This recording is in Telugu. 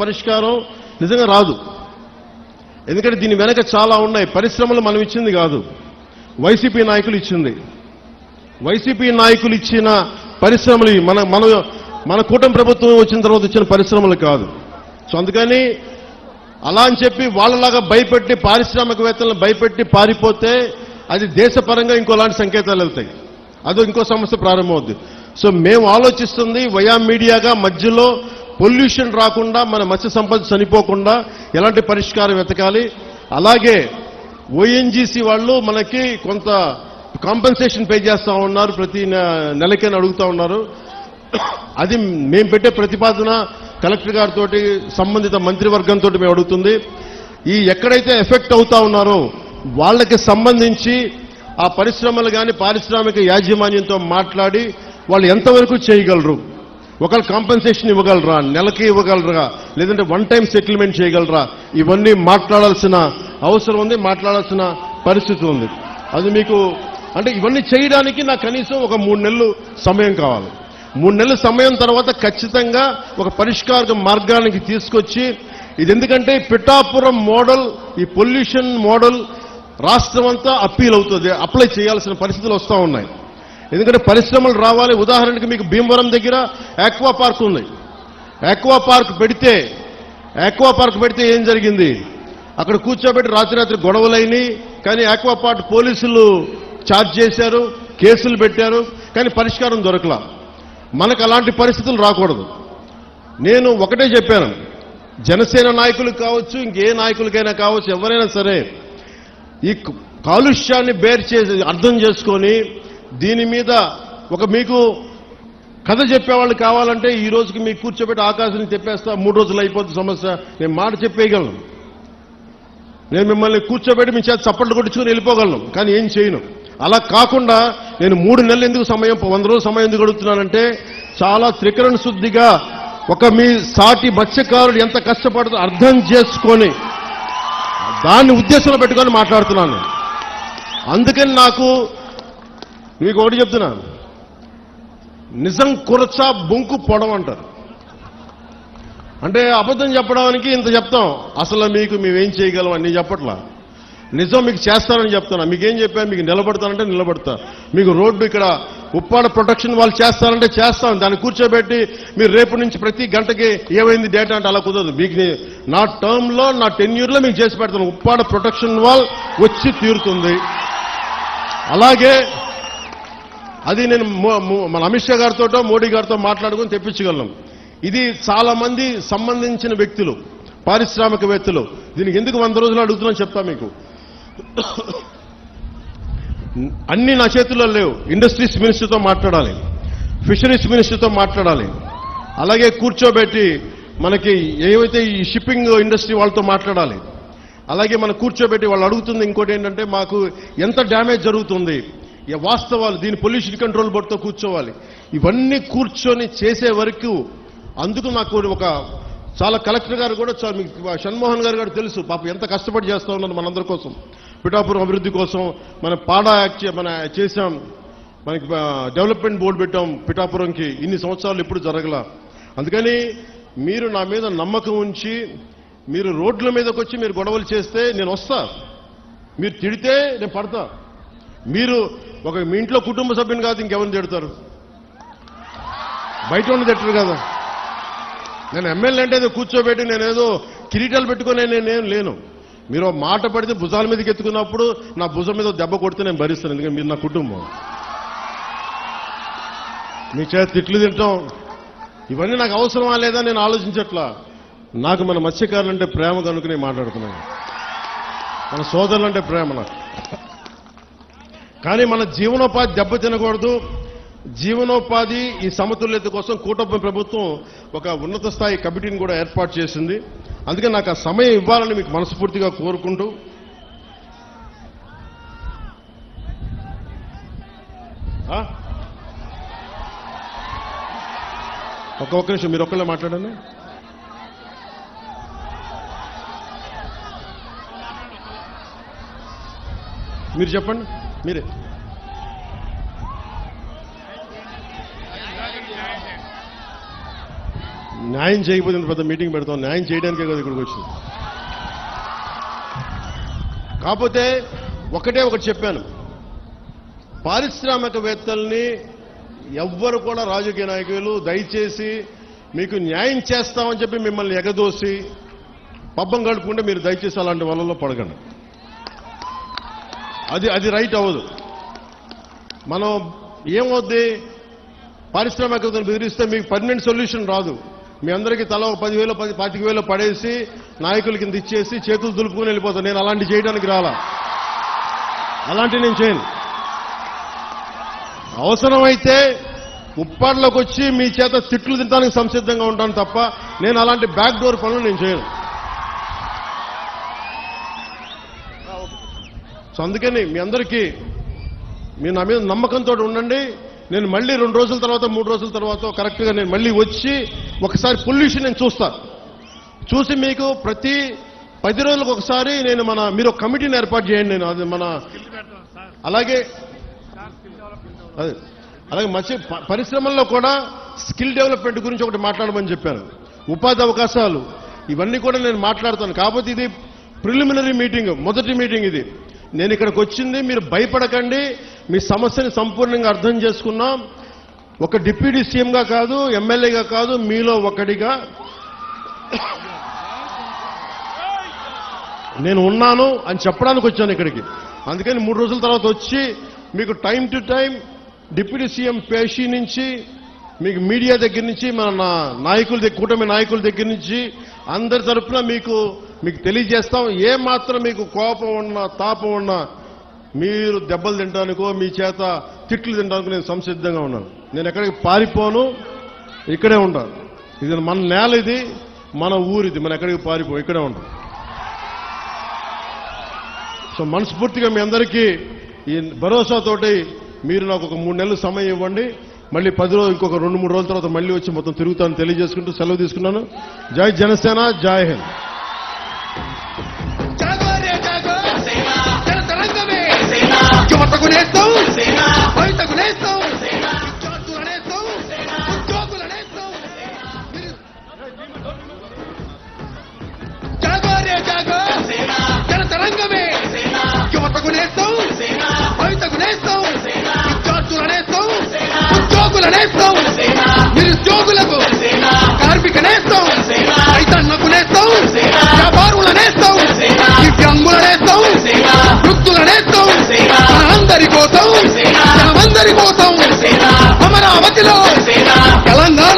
పరిష్కారం నిజంగా రాదు. ఎందుకంటే దీని వెనక చాలా ఉన్నాయి. పరిశ్రమలు మనం ఇచ్చింది కాదు, వైసీపీ నాయకులు ఇచ్చింది. వైసీపీ నాయకులు ఇచ్చిన పరిశ్రమలు మన కూటమి ప్రభుత్వం వచ్చిన తర్వాత ఇచ్చిన పరిశ్రమలు కాదు. సో అందుకని అలా అని చెప్పి వాళ్ళలాగా భయపెట్టి పారిశ్రామికవేత్తలను భయపెట్టి పారిపోతే అది దేశపరంగా ఇంకోలాంటి సంకేతాలు వెళ్తాయి, అది ఇంకో సమస్య ప్రారంభమవుద్ది. సో మేము ఆలోచిస్తుంది వయా మీడియాగా మధ్యలో పొల్యూషన్ రాకుండా, మన మత్స్య సంపద చనిపోకుండా ఎలాంటి పరిష్కారం వెతకాలి. అలాగే ఓఎన్జీసీ వాళ్ళు మనకి కొంత కాంపెన్సేషన్ పే చేస్తా ఉన్నారు, ప్రతి నెలకైనా అడుగుతా ఉన్నారు. అది మేము పెట్టే ప్రతిపాదన కలెక్టర్ గారితో సంబంధిత మంత్రివర్గంతో మేము అడుగుతుంది. ఈ ఎక్కడైతే ఎఫెక్ట్ అవుతా ఉన్నారో వాళ్ళకి సంబంధించి ఆ పరిశ్రమలు కానీ పారిశ్రామిక యాజమాన్యంతో మాట్లాడి వాళ్ళు ఎంతవరకు చేయగలరు, ఒకళ్ళు కాంపెన్సేషన్ ఇవ్వగలరా, నెలకి ఇవ్వగలరా, లేదంటే వన్ టైం సెటిల్మెంట్ చేయగలరా, ఇవన్నీ మాట్లాడాల్సిన అవసరం ఉంది, మాట్లాడాల్సిన పరిస్థితి ఉంది. అది మీకు అంటే ఇవన్నీ చేయడానికి నాకు కనీసం ఒక 3 నెలలు సమయం కావాలి. 3 నెలల సమయం తర్వాత ఖచ్చితంగా ఒక పరిష్కార మార్గానికి తీసుకొచ్చి ఇది, ఎందుకంటే పిఠాపురం మోడల్, ఈ పొల్యూషన్ మోడల్ రాష్ట్రం అంతా అప్పీల్ అవుతుంది, అప్లై చేయాల్సిన పరిస్థితులు వస్తూ ఉన్నాయి. ఎందుకంటే పరిశ్రమలు రావాలి. ఉదాహరణకి మీకు భీమవరం దగ్గర ఆక్వా పార్క్ ఉంది. ఆక్వా పార్క్ పెడితే ఏం జరిగింది, అక్కడ కూర్చోబెట్టి రాత్రి గొడవలైనవి. కానీ ఆక్వా పార్క్ పోలీసులు ఛార్జ్ చేశారు, కేసులు పెట్టారు, కానీ పరిష్కారం దొరకలా. మనకు అలాంటి పరిస్థితులు రాకూడదు. నేను ఒకటే చెప్పాను, జనసేన నాయకులకు కావచ్చు, ఇంకే నాయకులకైనా కావచ్చు, ఎవరైనా సరే ఈ కాలుష్యాన్ని అర్థం చేసుకొని దీని మీద ఒక మీకు కథ చెప్పేవాళ్ళు కావాలంటే ఈ రోజుకి మీకు కూర్చోబెట్టి ఆకాశాన్ని చెప్పేస్తా, 3 రోజులు అయిపోతుంది సమస్య. నేను మాట చెప్పేయగలను, నేను మిమ్మల్ని కూర్చోబెట్టి మీ చేత చప్పట్లు కొట్టించుకుని వెళ్ళిపోగలను, కానీ ఏం చేయను. అలా కాకుండా నేను 3 నెలలు ఎందుకు సమయం, 100 రోజులు సమయం ఎందుకు అడుగుతున్నానంటే, చాలా త్రికరణ శుద్ధిగా ఒక మీ సాటి మత్స్యకారుడు ఎంత కష్టపడుతుందో అర్థం చేసుకొని దాన్ని ఉద్దేశంలో పెట్టుకొని మాట్లాడుతున్నాను. అందుకని నాకు మీకు ఒకటి చెప్తున్నాను, నిజం కురచ బొంకు పొడం అంటారు. అంటే అబద్ధం చెప్పడానికి ఇంత చెప్తాం, అసలు మేమేం చేయగలం అని చెప్పట్లా. నిజం మీకు చేస్తారని చెప్తున్నా. మీకేం చెప్పాను, మీకు నిలబడతానంటే నిలబడతా. మీకు రోడ్డు ఇక్కడ ఉప్పాడ ప్రొటెక్షన్ వాళ్ళు చేస్తారంటే చేస్తాం. దాన్ని కూర్చోబెట్టి మీరు రేపు నుంచి ప్రతి గంటకి ఏమైంది డేటా అంటే అలా కుదరదు. మీకు నా టర్మ్లో, నా టెన్యూర్లో మీకు చేసి పెడతాను. ఉప్పాడ ప్రొటెక్షన్ వాల్ వచ్చి తీరుతుంది. అలాగే అది నేను మన అమిత్ షా గారితో, మోడీ గారితో మాట్లాడుకుని తెప్పించగలను. ఇది చాలా మంది సంబంధించిన వ్యక్తులు, పారిశ్రామికవేత్తలు. దీనికి ఎందుకు 100 రోజులు అడుగుతున్నాను చెప్తా మీకు. అన్ని నా చేతుల్లో లేవు. ఇండస్ట్రీస్ మినిస్టర్తో మాట్లాడాలి, ఫిషరీస్ మినిస్టర్తో మాట్లాడాలి, అలాగే కూర్చోబెట్టి మనకి ఏవైతే ఈ షిప్పింగ్ ఇండస్ట్రీ వాళ్ళతో మాట్లాడాలి. అలాగే మనం కూర్చోబెట్టి వాళ్ళు అడుగుతుంది ఇంకోటి ఏంటంటే, మాకు ఎంత డ్యామేజ్ జరుగుతుంది, వాస్తవాలు, దీని పొల్యూషన్ కంట్రోల్ బోర్డుతో కూర్చోవాలి. ఇవన్నీ కూర్చొని చేసే వరకు అందుకు నాకు ఒక చాలా కలెక్టర్ గారు కూడా మీకు షణ్మోహన్ గారు తెలుసు, పాపం ఎంత కష్టపడి చేస్తా ఉన్నారు మనందరి కోసం, పిఠాపురం అభివృద్ధి కోసం. మన పాడా యాక్ట్ మన చేసాం, మనకి డెవలప్మెంట్ బోర్డు పెట్టాం పిఠాపురంకి. ఇన్ని సంవత్సరాలు ఎప్పుడు జరగల. అందుకని మీరు నా మీద నమ్మకం ఉంచి మీరు రోడ్ల మీదకి వచ్చి మీరు గొడవలు చేస్తే నేను వస్తా, మీరు తిడితే నేను పడతా. మీరు మీ ఇంట్లో కుటుంబ సభ్యుని కాదు ఇంకెవరిని తిడతారు, బయట ఉండి తిట్టరు కదా. నేను ఎమ్మెల్యే అంటే కూర్చోబెట్టి నేనేదో కిరీటాలు పెట్టుకునే నేనేం లేను. మీరు మాట పడితే భుజాల మీదకి ఎత్తుకున్నప్పుడు నా భుజం మీద దెబ్బ కొడితే నేను భరిస్తాను, ఎందుకంటే మీరు నా కుటుంబం. మీ చేత తిట్లు తింటాం ఇవన్నీ నాకు అవసరమా లేదా నేను ఆలోచించట్లా. నాకు మన మత్స్యకారులంటే ప్రేమ కనుక నేను మాట్లాడుతున్నాను, మన సోదరులంటే ప్రేమ నాకు. కానీ మన జీవనోపాధి దెబ్బ తినకూడదు. జీవనోపాధి ఈ సమతుల్యత కోసం కూటమి ప్రభుత్వం ఒక ఉన్నత స్థాయి కమిటీని కూడా ఏర్పాటు చేసింది. అందుకే నాకు ఆ సమయం ఇవ్వాలని మీకు మనస్ఫూర్తిగా కోరుకుంటూ, ఒక్క నిమిషం మీరు ఒక్కళ్ళే మాట్లాడండి. మీరు చెప్పండి, మీరే. న్యాయం చేయకపోతే ఇంత పెద్ద మీటింగ్ పెడతాం, న్యాయం చేయడానికే కదా ఇక్కడికి వచ్చింది. కాకపోతే ఒకటి చెప్పాను, పారిశ్రామికవేత్తల్ని ఎవ్వరు కూడా రాజకీయ నాయకులు దయచేసి మీకు న్యాయం చేస్తామని చెప్పి మిమ్మల్ని ఎగదోసి పబ్బం గడుపుకుంటే మీరు దయచేసి అలాంటి వలలో పడకండి. అది రైట్ అవ్వదు. మనం ఏమవుద్ది, పారిశ్రామికవేత్తలు బెదిరిస్తే మీకు పర్మనెంట్ సొల్యూషన్ రాదు. మీ అందరికీ తల 10,000 25,000 పడేసి నాయకుల కింద ఇచ్చేసి చేతులు దులుపుకుని వెళ్ళిపోతాను. నేను అలాంటి చేయడానికి రాలా, అలాంటి నేను చేయను. అవసరమైతే ఉప్పాడులోకి వచ్చి మీ చేత తిట్లు తినడానికి సంసిద్ధంగా ఉంటాను తప్ప నేను అలాంటి బ్యాక్ డోర్ పనులు నేను చేయను. సో అందుకని మీ అందరికీ మీరు నా మీద నమ్మకంతో ఉండండి. నేను మళ్ళీ 2 రోజుల తర్వాత 3 రోజుల తర్వాత కరెక్ట్గా నేను మళ్ళీ వచ్చి ఒకసారి పొల్యూషన్ నేను చూసి మీకు ప్రతి 10 రోజులకు ఒకసారి నేను మీరు ఒక కమిటీని ఏర్పాటు చేయండి. నేను అది అలాగే మత్స్య పరిశ్రమల్లో కూడా స్కిల్ డెవలప్మెంట్ గురించి ఒకటి మాట్లాడమని చెప్పాను. ఉపాధి అవకాశాలు ఇవన్నీ కూడా నేను మాట్లాడతాను. కాకపోతే ఇది ప్రిలిమినరీ మీటింగ్, మొదటి మీటింగ్ ఇది. నేను ఇక్కడికి వచ్చింది, మీరు భయపడకండి, మీ సమస్యని సంపూర్ణంగా అర్థం చేసుకున్నాం. ఒక డిప్యూటీ సీఎంగా కాదు, ఎమ్మెల్యేగా కాదు, మీలో ఒకటిగా నేను ఉన్నాను అని చెప్పడానికి వచ్చాను ఇక్కడికి. అందుకని 3 రోజుల తర్వాత వచ్చి మీకు time to time deputy CM పేషీ నుంచి మీకు మీడియా దగ్గర నుంచి మన నాయకుల దగ్గర, కూటమి నాయకుల దగ్గర నుంచి అందరి తరఫున మీకు తెలియజేస్తాం. ఏ మాత్రం మీకు కోపం ఉన్నా తాపం ఉన్నా మీరు దెబ్బలు తినడానికో మీ చేత తిట్లు తినడానికి నేను సంసిద్ధంగా ఉన్నాను. నేను ఎక్కడికి పారిపోను, ఇక్కడే ఉంటాను. ఇది మన నేల, ఇది మన ఊరిది, మనం ఎక్కడికి పారిపో, ఇక్కడే ఉంటాం. సో మనస్ఫూర్తిగా మీ అందరికీ ఈ భరోసాతోటి మీరు నాకు ఒక 3 నెలలు సమయం ఇవ్వండి. మళ్ళీ 10 రోజులు, ఇంకొక 2-3 రోజుల తర్వాత మళ్ళీ వచ్చి మొత్తం తిరుగుతాను తెలియజేసుకుంటూ సెలవు తీసుకున్నాను. జై జనసేన, జై హింద్. నిరుద్యోగులకు, కార్మిక నేస్తాం, రైతన్నకు నేస్తాం, వ్యాపారుల నేస్తాం, దివ్యాంగుల నేస్తాం, వృద్ధుల నేస్తాం, మనందరి కోసం, మనమందరి కోసం అమరావతిలో తెలంగాణ